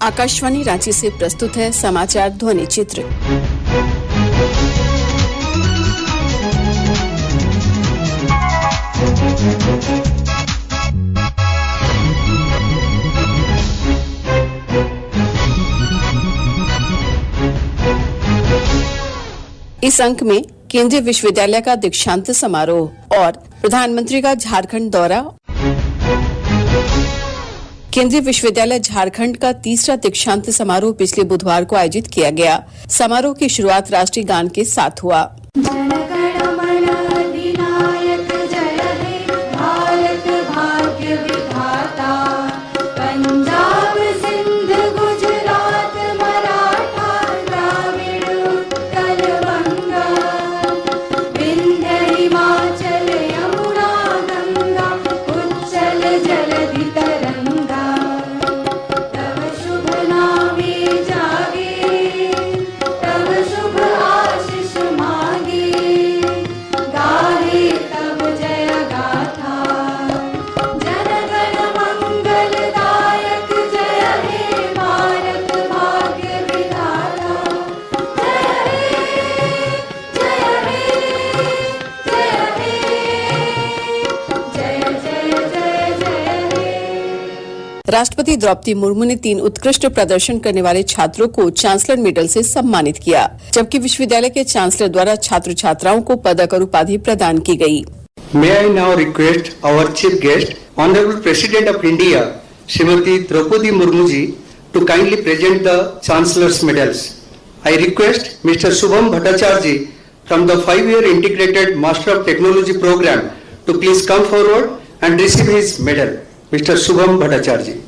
आकाशवाणी रांची से प्रस्तुत है समाचार ध्वनि चित्र। इस अंक में केंद्रीय विश्वविद्यालय का दीक्षांत समारोह और प्रधानमंत्री का झारखंड दौरा। केंद्रीय विश्वविद्यालय झारखंड का तीसरा दीक्षांत समारोह पिछले बुधवार को आयोजित किया गया। समारोह की शुरुआत राष्ट्रीय गान के साथ हुआ। राष्ट्रपति द्रौपदी मुर्मू ने 3 उत्कृष्ट प्रदर्शन करने वाले छात्रों को चांसलर मेडल से सम्मानित किया, जबकि विश्वविद्यालय के चांसलर द्वारा छात्र छात्राओं को पदक और उपाधि प्रदान की गई। May I now request our chief guest, Honorable President of India, Srimati Draupadi Murmu ji, to kindly present the Chancellor's medals. I request Mr. Shubham Bhattacharya ji from the 5-year Integrated Master of Technology program to please come forward and receive his medal. Mr. Shubham Bhattacharya ji.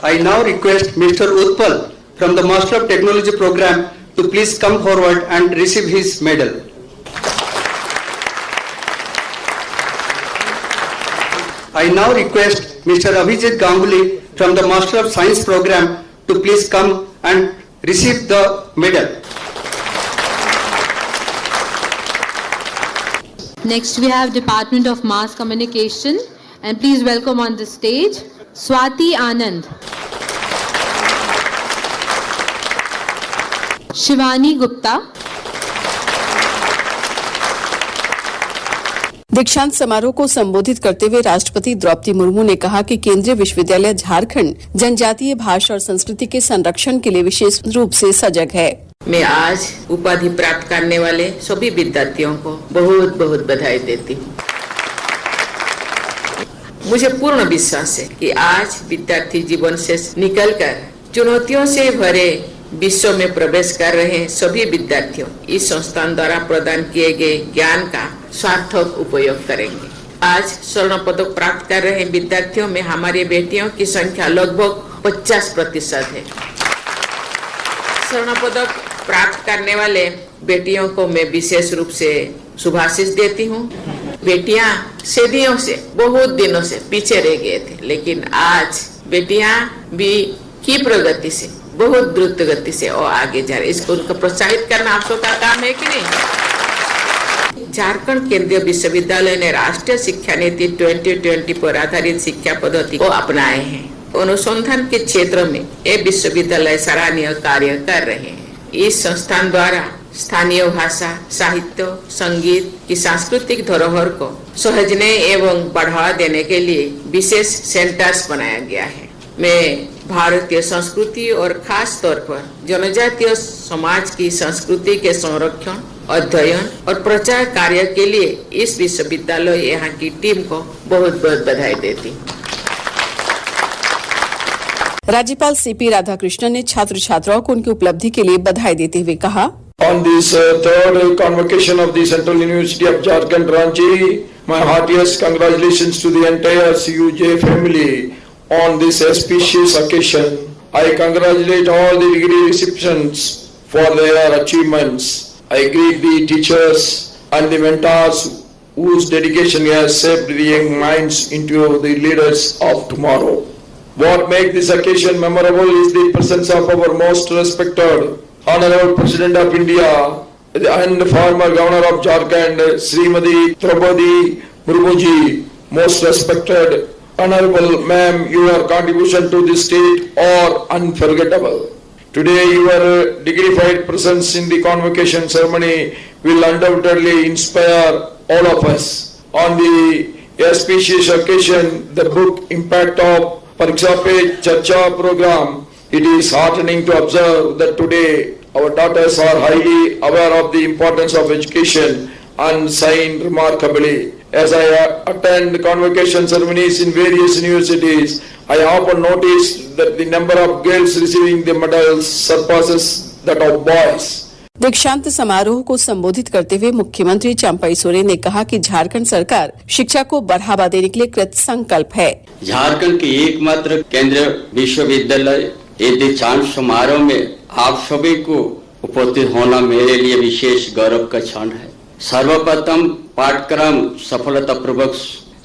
I now request Mr. Utpal from the Master of Technology program to please come forward and receive his medal. I now request Mr. Abhijit Ganguly from the Master of Science program to please come and receive the medal. Next we have Department of Mass Communication, and please welcome on the stage Swati Anand, Shivani Gupta। दीक्षांत समारोह को संबोधित करते हुए राष्ट्रपति द्रौपदी मुर्मू ने कहा कि केंद्रीय विश्वविद्यालय झारखंड जनजातीय भाषा और संस्कृति के संरक्षण के लिए विशेष रूप से सजग है। मैं आज उपाधि प्राप्त करने वाले सभी विद्यार्थियों को बहुत बहुत बधाई देती हूँ। मुझे पूर्ण विश्वास है कि आज विद्यार्थी जीवन से निकलकर चुनौतियों से भरे विश्व में प्रवेश कर रहे सभी विद्यार्थियों इस संस्थान द्वारा प्रदान किए गए ज्ञान का सार्थक उपयोग करेंगे। आज स्वर्ण पदक प्राप्त कर रहे विद्यार्थियों में हमारी बेटियों की संख्या लगभग 50% है। स्वर्ण पदक प्राप्त करने वाले बेटियों को मैं विशेष रूप से शुभाशीष देती हूँ। बेटियां सदियों से बहुत दिनों से पीछे रह गए थे, लेकिन आज बेटियां भी की प्रगति से बहुत द्रुत गति से और आगे जा रही। इसको उनको प्रोत्साहित करना आप सबका काम है कि नहीं। झारखंड केंद्रीय विश्वविद्यालय ने राष्ट्रीय शिक्षा नीति 2020 पर आधारित शिक्षा पद्धति को अपनाए हैं। अनुसंधान के क्षेत्र में ये विश्वविद्यालय सराहनीय कार्य कर रहे हैं। इस संस्थान द्वारा स्थानीय भाषा, साहित्य, संगीत की सांस्कृतिक धरोहर को सहेजने एवं बढ़ावा देने के लिए विशेष सेंटर्स बनाया गया है। मैं भारतीय संस्कृति और खास तौर पर जनजातीय समाज की संस्कृति के संरक्षण, अध्ययन और प्रचार कार्य के लिए इस विश्वविद्यालय यहाँ की टीम को बहुत बहुत बधाई देती हूँ। राज्यपाल सीपी राधाकृष्णन ने छात्र छात्राओं को उनकी उपलब्धि के लिए बधाई देते हुए कहा, On this third convocation of the Central University of Jharkhand, Ranchi, my heartiest congratulations to the entire CUJ family on this auspicious occasion. I congratulate all the degree recipients for their achievements. I greet the teachers and the mentors whose dedication has shaped the young minds into the leaders of tomorrow. What makes this occasion memorable is the presence of our most respected Honorable President of India and former Governor of Jharkhand, Srimati Draupadi Murmu ji, Most respected Honorable Ma'am, your contribution to the state are unforgettable. Today, your dignified presence in the convocation ceremony will undoubtedly inspire all of us. On the auspicious occasion, the book Impact of Pariksha Pe Charcha program, it is heartening to observe that today our daughters are highly aware of the importance of education and shine remarkably. As I attend convocation ceremonies in various universities, I often notice that the number of girls receiving the medals surpasses that of boys. दीक्षांत समारोह को संबोधित करते हुए मुख्यमंत्री चंपई सोरेन ने कहा कि झारखंड सरकार शिक्षा को बढ़ावा देने के लिए कृत संकल्प है। झारखंड के एकमात्र केंद्रीय विश्वविद्यालय ये दीक्षांत समारोह में आप सभी को उपस्थित होना मेरे लिए विशेष गौरव का क्षण है। सर्वप्रथम पाठ्यक्रम सफलतापूर्वक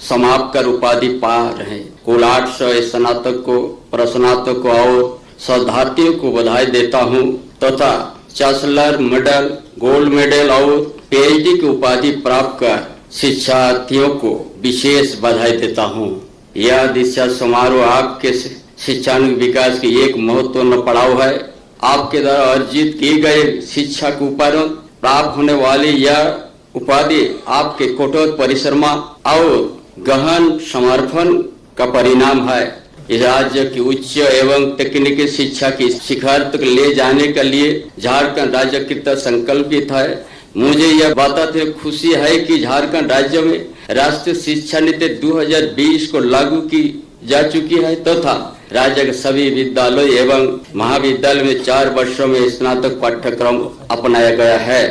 समाप्त कर उपाधि पा रहे कुल 800 स्नातकों प्रस्नातकों और शोधार्थियों को बधाई देता हूं तथा चांसलर मेडल गोल्ड मेडल और पीएचडी की उपाधि प्राप्त कर शिक्षार्थियों को विशेष बधाई देता हूं। यह दीक्षा समारोह आपके शिक्षांग विकास की एक महत्वपूर्ण पड़ाव है। आपके द्वारा अर्जित किए गए शिक्षा के उपरांत प्राप्त होने वाली यह उपाधि आपके कठोर परिश्रम और गहन समर्पण का परिणाम है। इस राज्य की उच्च एवं तकनीकी शिक्षा की शिखर तक ले जाने के लिए झारखंड राज्य कृत संकल्पित है। मुझे यह बताते हुए खुशी है कि झारखंड राज्य में राष्ट्रीय शिक्षा नीति 2020 को लागू की जा चुकी है तथा राज्य के सभी विद्यालय एवं महाविद्यालय में 4 वर्षों में स्नातक पाठ्यक्रम अपनाया गया है।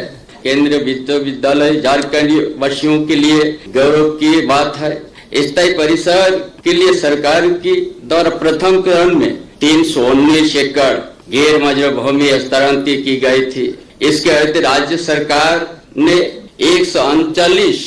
केंद्रीय विश्वविद्यालय झारखंड वासियों के लिए गौरव की बात है। स्थायी परिसर के लिए सरकार की द्वारा प्रथम चरण में 319 एकड़ गैर मंजूर भूमि हस्तांतरित की गई थी। इसके अतिरिक्त राज्य सरकार ने 139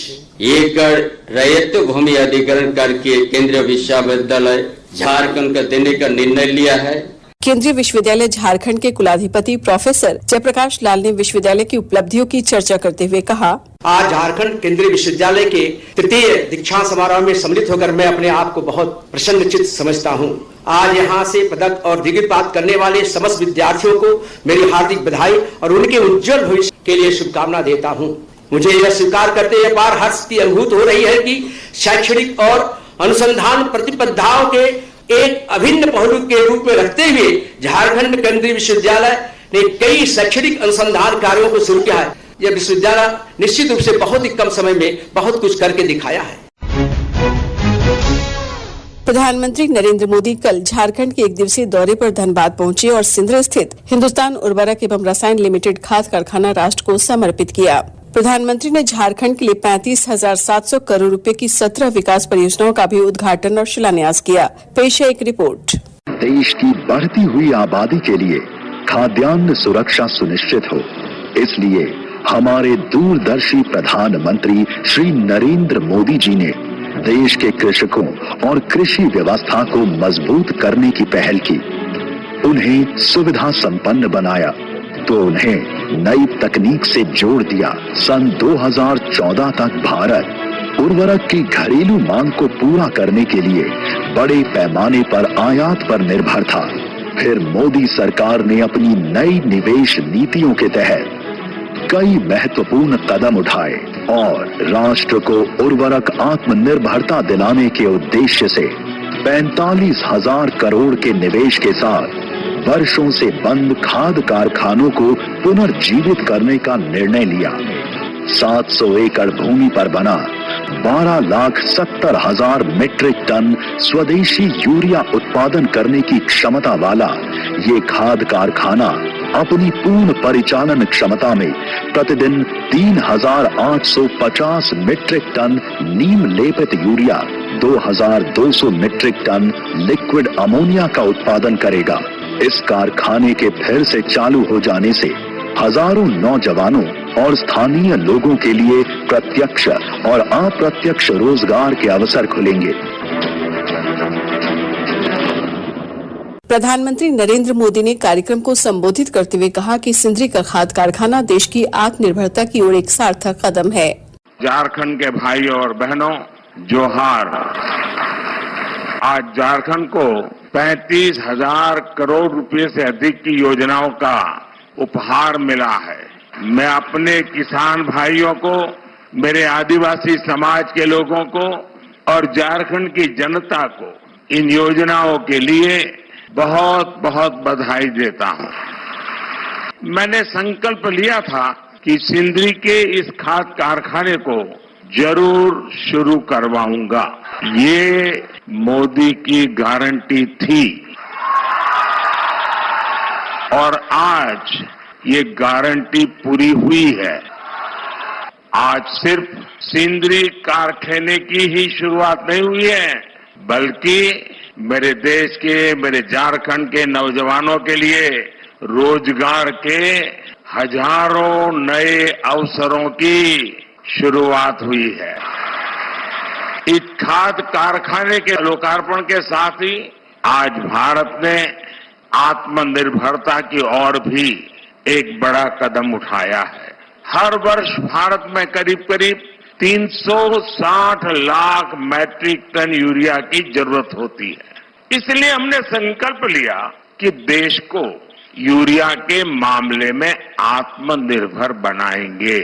एकड़ रैयत भूमि अधिग्रहण करके केंद्रीय विश्वविद्यालय झारखंड को देने का निर्णय लिया है। केंद्रीय विश्वविद्यालय झारखंड के कुलाधिपति प्रोफेसर जयप्रकाश लाल ने विश्वविद्यालय की उपलब्धियों की चर्चा करते हुए कहा, आज झारखंड केंद्रीय विश्वविद्यालय के तृतीय दीक्षांत समारोह में सम्मिलित होकर मैं अपने आप को बहुत प्रसन्नचित्त समझता हूं। आज यहां से पदक और डिग्री प्राप्त करने वाले समस्त विद्यार्थियों को मेरी हार्दिक बधाई और उनके उज्जवल भविष्य के लिए शुभकामना देता हूं। मुझे यह स्वीकार करते हुए अपार हर्ष की अनुभूति हो रही है कि शैक्षणिक और अनुसंधान प्रतिबद्धताओं के एक अभिन्न पहलू के रूप में रखते हुए झारखंड केंद्रीय विश्वविद्यालय ने कई शैक्षणिक अनुसंधान कार्यों को शुरू किया है। यह विश्वविद्यालय निश्चित रूप से बहुत ही कम समय में बहुत कुछ करके दिखाया है। प्रधानमंत्री नरेंद्र मोदी कल झारखंड के 1 दिवसीय दौरे पर धनबाद पहुंचे और सिंदरा स्थित हिंदुस्तान उर्वरक एवं रसायन लिमिटेड खाद कारखाना राष्ट्र को समर्पित किया। प्रधानमंत्री ने झारखंड के लिए 35,700 करोड़ रुपए की 17 विकास परियोजनाओं का भी उद्घाटन और शिलान्यास किया। पेश है एक रिपोर्ट। देश की बढ़ती हुई आबादी के लिए खाद्यान्न सुरक्षा सुनिश्चित हो, इसलिए हमारे दूरदर्शी प्रधानमंत्री श्री नरेंद्र मोदी जी ने देश के कृषकों और कृषि व्यवस्था को मजबूत करने की पहल की। उन्हें सुविधा संपन्न बनाया तो उन्हें नई तकनीक से जोड़ दिया। सन 2014 तक भारत उर्वरक की घरेलू मांग को पूरा करने के लिए बड़े पैमाने पर आयात पर निर्भर था। फिर मोदी सरकार ने अपनी नई निवेश नीतियों के तहत कई महत्वपूर्ण कदम उठाए और राष्ट्र को उर्वरक आत्मनिर्भरता दिलाने के उद्देश्य से 45,000 करोड़ के निवेश के साथ वर्षों से बंद खाद कारखानों को पुनर्जीवित करने का निर्णय लिया। 700 एकड़ भूमि पर बना 12,70,000 मीट्रिक टन स्वदेशी यूरिया उत्पादन करने की क्षमता वाला ये खाद कारखाना अपनी पूर्ण परिचालन क्षमता में प्रतिदिन 3,850 मीट्रिक टन नीम लेपित urea, 2,200 metric ton liquid ammonia का उत्पादन करेगा। इस कारखाने के फिर से चालू हो जाने से हजारों नौजवानों और स्थानीय लोगों के लिए प्रत्यक्ष और अप्रत्यक्ष रोजगार के अवसर खुलेंगे। प्रधानमंत्री नरेंद्र मोदी ने कार्यक्रम को संबोधित करते हुए कहा कि सिंदरी का खाद कारखाना देश की आत्मनिर्भरता की ओर एक सार्थक कदम है। झारखंड के भाइयों और बहनों, जोहार। आज झारखंड को 35,000 करोड़ रुपए से अधिक की योजनाओं का उपहार मिला है। मैं अपने किसान भाइयों को, मेरे आदिवासी समाज के लोगों को और झारखंड की जनता को इन योजनाओं के लिए बहुत बहुत बधाई देता हूं। मैंने संकल्प लिया था कि सिंदरी के इस खाद कारखाने को जरूर शुरू करवाऊंगा। ये मोदी की गारंटी थी और आज ये गारंटी पूरी हुई है। आज सिर्फ सिंदरी कारखाने की ही शुरुआत नहीं हुई है, बल्कि मेरे देश के, मेरे झारखंड के नौजवानों के लिए रोजगार के हजारों नए अवसरों की शुरुआत हुई है। इस खाद कारखाने के लोकार्पण के साथ ही आज भारत ने आत्मनिर्भरता की ओर भी एक बड़ा कदम उठाया है। हर वर्ष भारत में करीब करीब 360 लाख मैट्रिक टन यूरिया की जरूरत होती है। इसलिए हमने संकल्प लिया कि देश को यूरिया के मामले में आत्मनिर्भर बनाएंगे।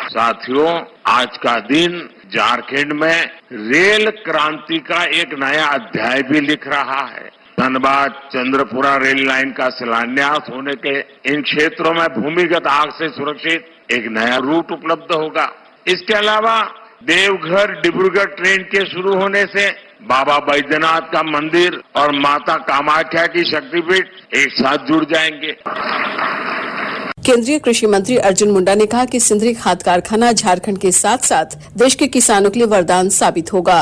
साथियों, आज का दिन झारखंड में रेल क्रांति का एक नया अध्याय भी लिख रहा है। धनबाद चंद्रपुरा रेल लाइन का शिलान्यास होने के इन क्षेत्रों में भूमिगत आग से सुरक्षित एक नया रूट उपलब्ध होगा। इसके अलावा देवघर डिब्रूगढ़ ट्रेन के शुरू होने से बाबा बैद्यनाथ का मंदिर और माता कामाख्या की शक्तिपीठ एक साथ जुड़ जाएंगे। केंद्रीय कृषि मंत्री अर्जुन मुंडा ने कहा कि सिंदरी खाद कारखाना झारखंड के साथ साथ देश के किसानों के लिए वरदान साबित होगा।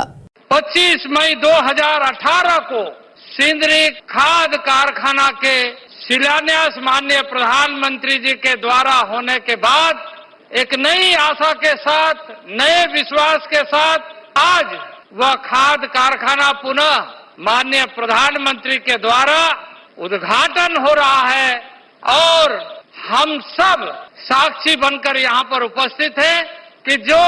25 मई 2018 को सिंदरी खाद कारखाना के शिलान्यास माननीय प्रधानमंत्री जी के द्वारा होने के बाद एक नई आशा के साथ, नए विश्वास के साथ आज वह खाद कारखाना पुनः माननीय प्रधानमंत्री के द्वारा उद्घाटन हो रहा है और हम सब साक्षी बनकर यहाँ पर उपस्थित हैं कि जो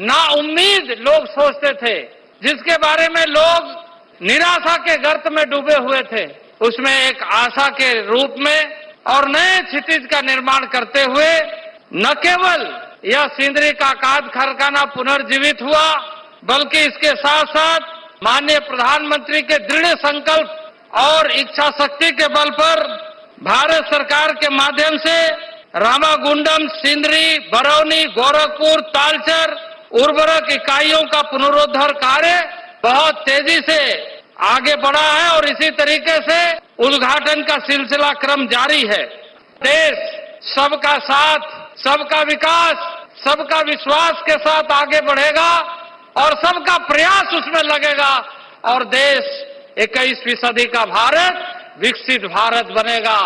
नाउम्मीद लोग सोचते थे, जिसके बारे में लोग निराशा के गर्त में डूबे हुए थे, उसमें एक आशा के रूप में और नए क्षितिज का निर्माण करते हुए न केवल यह सिंदरी का खाद कारखाना पुनर्जीवित हुआ, बल्कि इसके साथ साथ माननीय प्रधानमंत्री के दृढ़ संकल्प और इच्छा शक्ति के बल पर भारत सरकार के माध्यम से रामागुंडम, सिंदरी, बरौनी, गोरखपुर, तालचर उर्वरक इकाइयों का पुनरुद्धार कार्य बहुत तेजी से आगे बढ़ा है और इसी तरीके से उद्घाटन का सिलसिला क्रम जारी है। देश सबका साथ, सबका विकास, सबका विश्वास के साथ आगे बढ़ेगा और सबका प्रयास उसमें लगेगा और देश 21वीं सदी का भारत विकसित भारत बनेगा।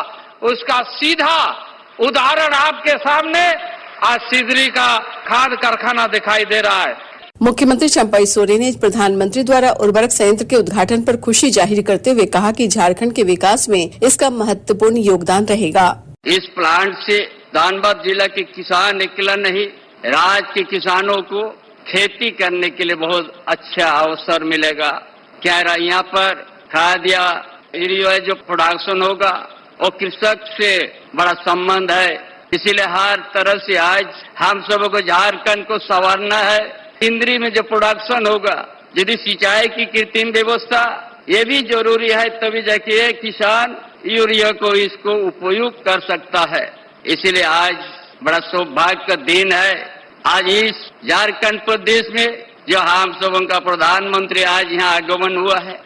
उसका सीधा उदाहरण आपके सामने आज सिंदरी का खाद कारखाना दिखाई दे रहा है। मुख्यमंत्री चंपाई सोरेन ने प्रधानमंत्री द्वारा उर्वरक संयंत्र के उद्घाटन पर खुशी जाहिर करते हुए कहा कि झारखंड के विकास में इसका महत्वपूर्ण योगदान रहेगा। इस प्लांट से धनबाद जिला के किसान अकेला नहीं, राज्य के किसानों को खेती करने के लिए बहुत अच्छा अवसर मिलेगा। क्या यहाँ पर खाद या यूरिया जो प्रोडक्शन होगा वो कृषक से बड़ा संबंध है, इसीलिए हर तरह से आज हम सब को झारखंड को संवारना है। सिंदरी में जो प्रोडक्शन होगा, यदि सिंचाई की कृत्रिम व्यवस्था ये भी जरूरी है, तभी जाके किसान यूरिया को इसको उपयोग कर सकता है। इसलिए आज बड़ा सौभाग्य का दिन है। आज इस झारखंड प्रदेश में जो हम सब का प्रधानमंत्री आज यहाँ आगमन हुआ है।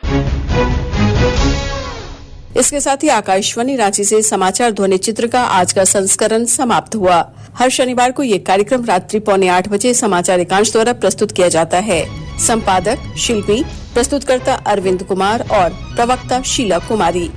इसके साथ ही आकाशवाणी रांची से समाचार ध्वनि चित्र का आज का संस्करण समाप्त हुआ। हर शनिवार को ये कार्यक्रम रात्रि 7:45 बजे समाचार एकांश द्वारा प्रस्तुत किया जाता है। संपादक, शिल्पी, प्रस्तुतकर्ता अरविंद कुमार और प्रवक्ता शीला कुमारी।